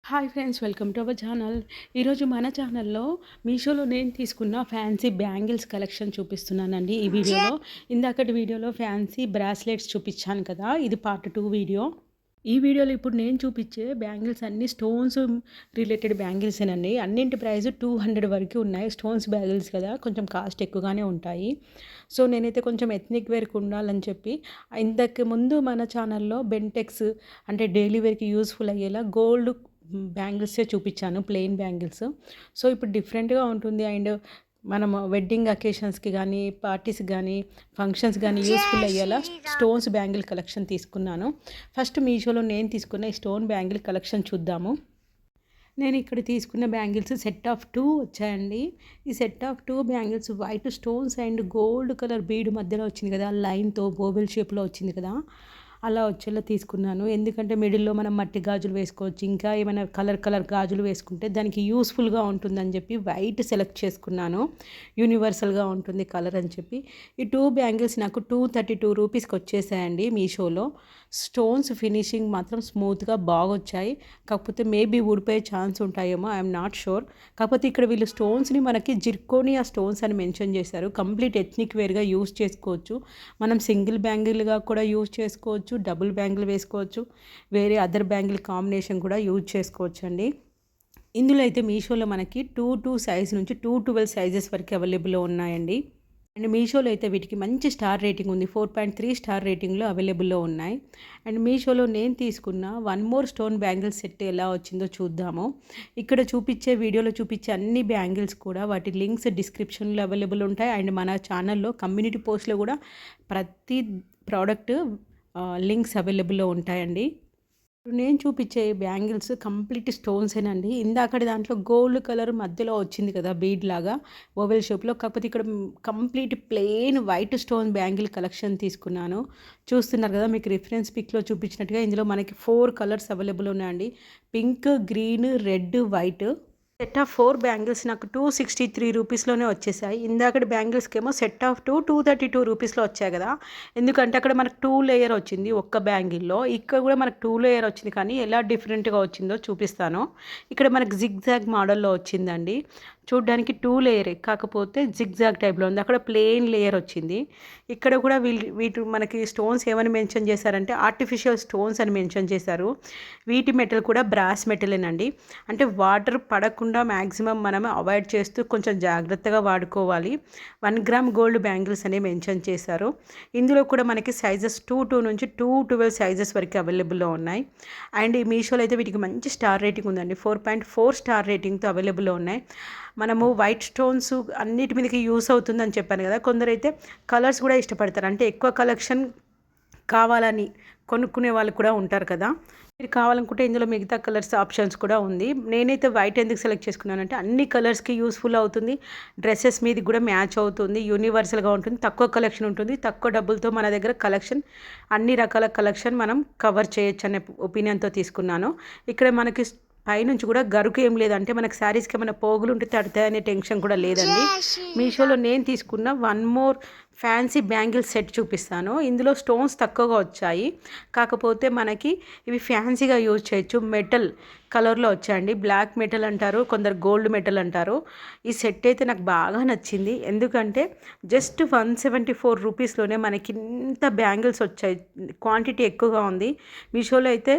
Hi friends, welcome to our channel. ఈరోజు మన ఛానల్లో మీషోలో నేను తీసుకున్న ఫ్యాన్సీ బ్యాంగిల్స్ కలెక్షన్ చూపిస్తున్నానండి ఈ వీడియోలో. ఇందాకటి వీడియోలో ఫ్యాన్సీ బ్రాస్లెట్స్ చూపించాను కదా, ఇది పార్ట్ 2 వీడియో. ఈ వీడియోలో ఇప్పుడు నేను చూపించే బ్యాంగిల్స్ అన్ని స్టోన్స్ రిలేటెడ్ బ్యాంగిల్సేనండి. అన్నింటి ప్రైస్ 200 వరకు ఉన్నాయి. స్టోన్స్ బ్యాంగిల్స్ కదా, కొంచెం కాస్ట్ ఎక్కువగానే ఉంటాయి. సో నేనైతే కొంచెం ఎథ్నిక్ వేర్కి ఉండాలని చెప్పి ఇంతకు ముందు మన ఛానల్లో బెంటెక్స్ అంటే డైలీ వేర్కి యూస్ఫుల్ అయ్యేలా గోల్డ్ బ్యాంగిల్సే చూపించాను, ప్లెయిన్ బ్యాంగిల్స్. సో ఇప్పుడు డిఫరెంట్గా ఉంటుంది అండ్ మనం వెడ్డింగ్ అకేషన్స్కి కానీ, పార్టీస్కి కానీ, ఫంక్షన్స్ కానీ యూస్ఫుల్ అయ్యేలా స్టోన్స్ బ్యాంగిల్ కలెక్షన్ తీసుకున్నాను. ఫస్ట్ మీషోలో నేను తీసుకున్న ఈ స్టోన్ బ్యాంగిల్ కలెక్షన్ చూద్దాము. నేను ఇక్కడ తీసుకున్న బ్యాంగిల్స్ సెట్ ఆఫ్ 2 వచ్చాయండి. ఈ set of 2 bangles white stones and gold colour bead మధ్యలో వచ్చింది కదా, లైన్తో బోబెల్ షేప్లో వచ్చింది కదా, అలా వచ్చేలా తీసుకున్నాను. ఎందుకంటే మిడిల్లో మనం మట్టి గాజులు వేసుకోవచ్చు, ఇంకా ఏమైనా కలర్ గాజులు వేసుకుంటే దానికి యూస్ఫుల్గా ఉంటుందని చెప్పి వైట్ సెలెక్ట్ చేసుకున్నాను. యూనివర్సల్గా ఉంటుంది కలర్ అని చెప్పి. ఈ 2 బ్యాంగిల్స్ నాకు 232 రూపీస్కి వచ్చేసాయండి మీషోలో. స్టోన్స్ ఫినిషింగ్ మాత్రం స్మూత్గా బాగా వచ్చాయి. కాకపోతే మేబీ ఊడిపోయే ఛాన్స్ ఉంటాయేమో, ఐఎమ్ నాట్ షూర్. కాకపోతే ఇక్కడ వీళ్ళు స్టోన్స్ని మనకి జిర్కోనియా స్టోన్స్ అని మెన్షన్ చేశారు. కంప్లీట్ ఎథ్నిక్ వేర్గా యూస్ చేసుకోవచ్చు. మనం సింగిల్ బ్యాంగిల్గా కూడా యూస్ చేసుకోవచ్చు, డబుల్ బ్యాంగిల్ వేసుకోవచ్చు, వేరే అదర్ బ్యాంగిల్ కాంబినేషన్ కూడా యూజ్ చేసుకోవచ్చు అండి. ఇందులో అయితే మీషోలో మనకి 2 సైజ్ నుంచి 212 సైజెస్ వరకు అవైలబుల్లో ఉన్నాయండి. అండ్ మీషోలో అయితే వీటికి మంచి స్టార్ రేటింగ్ ఉంది. 4.3 స్టార్ రేటింగ్లో అవైలబుల్లో ఉన్నాయి. అండ్ మీషోలో నేను తీసుకున్న one more stone bangle set ఎలా వచ్చిందో చూద్దాము. ఇక్కడ చూపించే వీడియోలో చూపించే అన్ని బ్యాంగిల్స్ కూడా వాటి లింక్స్ డిస్క్రిప్షన్లో అవైలబుల్ ఉంటాయి. అండ్ మన ఛానల్లో కమ్యూనిటీ పోస్ట్లో కూడా ప్రతి ప్రోడక్ట్ లింక్స్ అవైలబుల్లో ఉంటాయండి. నేను చూపించే బ్యాంగిల్స్ కంప్లీట్ స్టోన్సేనండి. ఇందాకటి దాంట్లో గోల్డ్ కలర్ మధ్యలో వచ్చింది కదా బీడ్ లాగా ఓవెల్ షేప్లో, కాకపోతే ఇక్కడ complete plain white stone bangle collection తీసుకున్నాను. చూస్తున్నారు కదా, మీకు రిఫరెన్స్ పిక్లో చూపించినట్టుగా ఇందులో మనకి 4 కలర్స్ అవైలబుల్ ఉన్నాయండి. Pink, green, red, white. Set of 4 bangles నాకు 263 రూపీస్లోనే వచ్చేసాయి. ఇందాకటి బ్యాంగిల్స్కి ఏమో సెట్ ఆఫ్ 232 రూపీస్లో వచ్చాయి కదా, ఎందుకంటే అక్కడ మనకు 2 లేయర్ వచ్చింది ఒక్క బ్యాంగిల్లో, ఇక్కడ కూడా మనకు 2 లేయర్ వచ్చింది. కానీ ఎలా డిఫరెంట్గా వచ్చిందో చూపిస్తాను. ఇక్కడ మనకు జిగ్జాగ్ మోడల్లో వచ్చిందండి. చూడ్డానికి 2 లేయరే, కాకపోతే జిగ్జాగ్ టైప్లో ఉంది. అక్కడ ప్లెయిన్ లేయర్ వచ్చింది. ఇక్కడ కూడా వీటి మనకి స్టోన్స్ ఏమని మెన్షన్ చేశారంటే ఆర్టిఫిషియల్ స్టోన్స్ అని మెన్షన్ చేశారు. వీటి మెటల్ కూడా బ్రాస్ మెటలేనండి. అంటే వాటర్ పడకుండా మ్యాక్సిమం మనం అవాయిడ్ చేస్తూ కొంచెం జాగ్రత్తగా వాడుకోవాలి. 1 గ్రామ్ గోల్డ్ బ్యాంగిల్స్ అని మెన్షన్ చేశారు. ఇందులో కూడా మనకి సైజెస్ 2 నుంచి 212 సైజెస్ వరకు అవైలబుల్లో ఉన్నాయి. అండ్ ఈ మీషోలో అయితే వీటికి మంచి స్టార్ రేటింగ్ ఉందండి. 4.4 స్టార్ రేటింగ్తో అవైలబుల్లో ఉన్నాయి. మనము వైట్ స్టోన్స్ అన్నిటి మీదకి యూస్ అవుతుందని చెప్పాను కదా, కొందరైతే కలర్స్ కూడా ఇష్టపడతారు. అంటే ఎక్కువ కలెక్షన్ కావాలని కొనుక్కునే వాళ్ళు కూడా ఉంటారు కదా, మీరు కావాలనుకుంటే ఇందులో మిగతా కలర్స్ ఆప్షన్స్ కూడా ఉంది. నేనైతే వైట్ ఎందుకు సెలెక్ట్ చేసుకున్నానంటే అన్ని కలర్స్కి యూస్ఫుల్ అవుతుంది, డ్రెస్సెస్ మీది కూడా మ్యాచ్ అవుతుంది, యూనివర్సల్గా ఉంటుంది, తక్కువ కలెక్షన్ ఉంటుంది, తక్కువ డబ్బులతో మన దగ్గర కలెక్షన్ అన్ని రకాల కలెక్షన్ మనం కవర్ చేయొచ్చు అనే ఒపీనియన్తో తీసుకున్నాను. ఇక్కడ మనకి పైనుంచి కూడా గరుకు ఏం లేదంటే మనకు శారీస్కి ఏమైనా పోగులు ఉంటే తడతాయనే టెన్షన్ కూడా లేదండి. మీషోలో నేను తీసుకున్న one more fancy bangle set చూపిస్తాను. ఇందులో స్టోన్స్ తక్కువగా వచ్చాయి, కాకపోతే మనకి ఇవి ఫ్యాన్సీగా యూజ్ చేయొచ్చు. మెటల్ కలర్లో వచ్చాయండి. బ్లాక్ మెటల్ అంటారు, కొందరు గోల్డ్ మెటల్ అంటారు. ఈ సెట్ అయితే నాకు బాగా నచ్చింది. ఎందుకంటే జస్ట్ 174 రూపీస్లోనే మనకి ఇంత బ్యాంగిల్స్ వచ్చాయి. క్వాంటిటీ ఎక్కువగా ఉంది. మీషోలో అయితే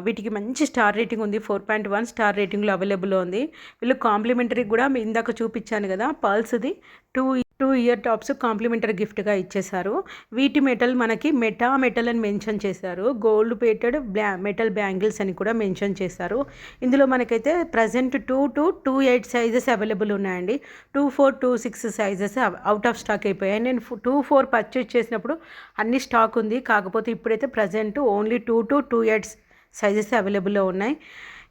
వీటికి మంచి స్టార్ రేటింగ్ ఉంది. 4.1 స్టార్ రేటింగ్లో అవైలబుల్లో ఉంది. వీళ్ళు కాంప్లిమెంటరీ కూడా ఇందాక చూపించాను కదా పర్ల్స్ది 2 ఇయర్ టాప్స్ కాంప్లిమెంటరీ గిఫ్ట్గా ఇచ్చేశారు. వీటి మెటల్ మనకి మెటల్ అని మెన్షన్ చేశారు. గోల్డ్ ప్లేటెడ్ మెటల్ బ్యాంగిల్స్ అని కూడా మెన్షన్ చేశారు. ఇందులో మనకైతే ప్రజెంట్ 2 to 28 సైజెస్ అవైలబుల్ ఉన్నాయండి. 24, 26 సైజెస్ అవుట్ ఆఫ్ స్టాక్ అయిపోయాయి. నేను 24 పర్చేజ్ చేసినప్పుడు అన్ని స్టాక్ ఉంది, కాకపోతే ఇప్పుడైతే ప్రజెంట్ ఓన్లీ 2 to 28 సైజెస్ అవైలబుల్లో ఉన్నాయి.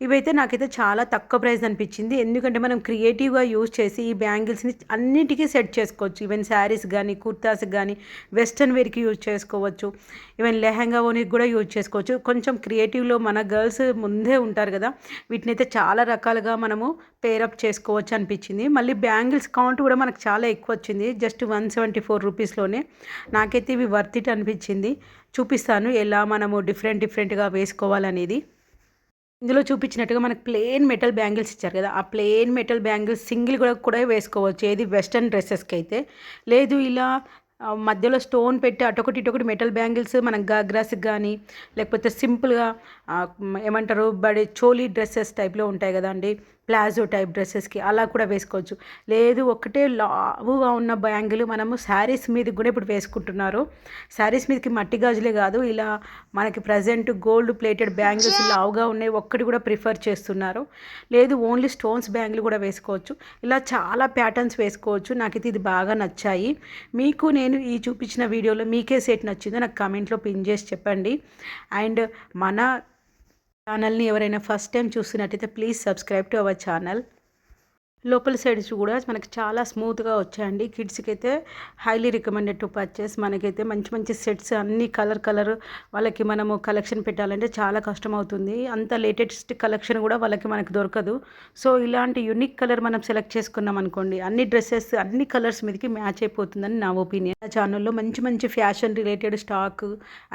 ఇవైతే నాకైతే చాలా తక్కువ ప్రైస్ అనిపించింది. ఎందుకంటే మనం క్రియేటివ్గా యూజ్ చేసి ఈ బ్యాంగిల్స్ని అన్నిటికీ సెట్ చేసుకోవచ్చు. ఈవెన్ శారీస్ కానీ, కుర్తాస్కి కానీ, వెస్ట్రన్ వేర్కి యూజ్ చేసుకోవచ్చు. ఈవెన్ లెహంగా ఓనికి కూడా యూజ్ చేసుకోవచ్చు. కొంచెం క్రియేటివ్లో మన గర్ల్స్ ముందే ఉంటారు కదా, వీటిని అయితే చాలా రకాలుగా మనము పేరప్ చేసుకోవచ్చు అనిపించింది. మళ్ళీ బ్యాంగిల్స్ కౌంట్ కూడా మనకు చాలా ఎక్కువ వచ్చింది, జస్ట్ 174 రూపీస్లోనే. నాకైతే ఇవి వర్త్ ఇట్ అనిపించింది. చూపిస్తాను ఎలా మనము డిఫరెంట్గా వేసుకోవాలనేది. ఇందులో చూపించినట్టుగా మనకు ప్లెయిన్ మెటల్ బ్యాంగిల్స్ ఇచ్చారు కదా, ఆ ప్లెయిన్ మెటల్ బ్యాంగిల్స్ సింగిల్ కూడా వేసుకోవచ్చు. ఏది వెస్టర్న్ డ్రెస్సెస్కి అయితే. లేదు ఇలా మధ్యలో స్టోన్ పెట్టి అటొకటి ఇటొకటి మెటల్ బ్యాంగిల్స్ మనం గాగ్రాస్కి కానీ, లేకపోతే సింపుల్గా ఏమంటారు చోలీ డ్రెస్సెస్ టైప్లో ఉంటాయి కదా అండి, ప్లాజో టైప్ డ్రెస్సెస్కి అలా కూడా వేసుకోవచ్చు. లేదు ఒకటే లావుగా ఉన్న బ్యాంగిల్ మనము శారీస్ మీదకి కూడా ఇప్పుడు వేసుకుంటున్నారు. శారీస్ మీదకి మట్టి గాజులే కాదు, ఇలా మనకి ప్రజెంట్ గోల్డ్ ప్లేటెడ్ బ్యాంగిల్స్ లావుగా ఉన్నాయి ఒక్కటి కూడా ప్రిఫర్ చేస్తున్నారు. లేదు ఓన్లీ స్టోన్స్ బ్యాంగిల్ కూడా వేసుకోవచ్చు. ఇలా చాలా ప్యాటర్న్స్ వేసుకోవచ్చు. నాకైతే ఇది బాగా నచ్చాయి. మీకు నేను ఈ చూపించిన వీడియోలో మీకే సెట్ నచ్చిందో నాకు కామెంట్లో పిన్ చేసి చెప్పండి. అండ్ మన ఛానల్ని ఎవరైనా ఫస్ట్ టైం చూస్తున్నట్టయితే please subscribe to our channel. లోపల సైడ్స్ కూడా మనకి చాలా స్మూత్గా వచ్చాయండి. కిడ్స్కి అయితే హైలీ రికమెండెడ్ టు పర్చేస్. మనకైతే మంచి మంచి సెట్స్ అన్ని కలర్ వాళ్ళకి మనము కలెక్షన్ పెట్టాలంటే చాలా కష్టం అవుతుంది. అంత లేటెస్ట్ కలెక్షన్ కూడా మనకు దొరకదు. సో ఇలాంటి యూనిక్ కలర్ మనం సెలెక్ట్ చేసుకున్నాం అనుకోండి, అన్ని డ్రెస్సెస్ అన్ని కలర్స్ మీదకి మ్యాచ్ అయిపోతుందని నా ఒపీనియన్. నా ఛానల్లో మంచి మంచి fashion related stock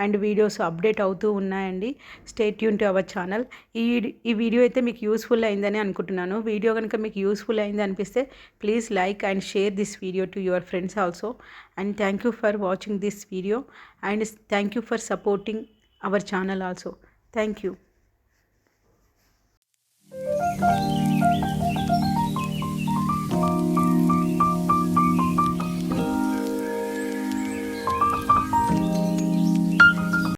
and videos update అవుతూ ఉన్నాయండి. Stay tune to our channel. ఈ వీడియో అయితే మీకు యూస్ఫుల్ అయిందని అనుకుంటున్నాను. వీడియో కనుక మీకు యూస్ఫుల్ అయింది అనిపిస్తే please like and share this video to your friends also. And thank you for watching this video and thank you for supporting our channel also. Thank you.